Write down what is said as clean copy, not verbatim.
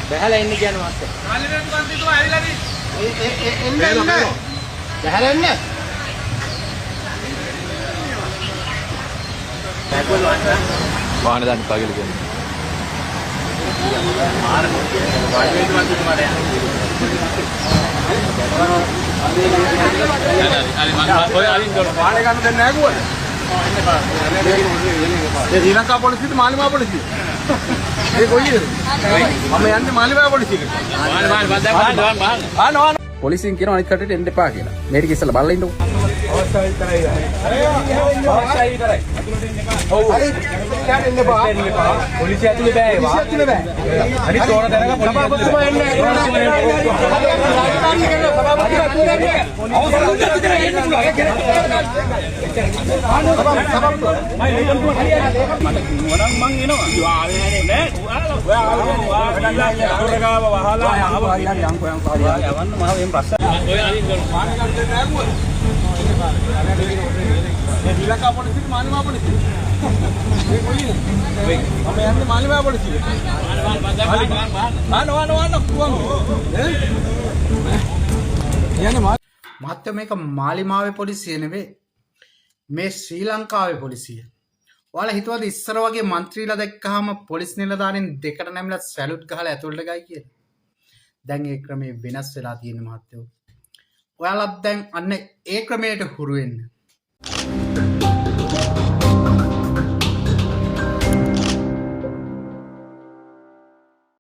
බහැලා ඉන්න කියන මාස්ටර්. මාළිවෙන් පන්තිතුමා ඇවිල්ලානේ. එන්න. බහැලා එන්න. वाहन दान पागल के श्रीलंका पॉलिसी तो मालिमा पॉलिसी ये कोई हमें अन्य मालिमा पॉलिसी पोलिसिंग කියන අනිත් කටට එන්න එපා කියලා. මේක ඉස්සලා බලලා ඉන්නකො. අවශ්‍යයි කරයි. අවශ්‍යයි කරයි. ඔව්. හරි. එන්න එපා. පොලිසිය ඇතුලේ බෑ ඒවා. පොලිසිය ඇතුලේ බෑ. හරි තෝරන දැනග පොලිසිය ඇතුලේ එන්න. श्रीलंका पॉलिसी मालिमा पॉलिसी ये कोई हमें अन्य मालिमा पॉलिसी මහත්ය මේක මාලිමාවේ පොලිසිය නෙවෙයි මේ ශ්‍රී ලංකාවේ පොලිසිය. ඔයාලා හිතුවද ඉස්සර වගේ മന്ത്രിලා දැක්කහම පොලිස් නිලධාරීන් දෙකට නැමිලා සැලුට් ගහලා ඇතුළට ගයි කියලා. දැන් ඒ ක්‍රමේ වෙනස් වෙලා තියෙන මහත්යෝ. ඔයාලත් දැන් අන්න ඒ ක්‍රමයට හුරු වෙන්න.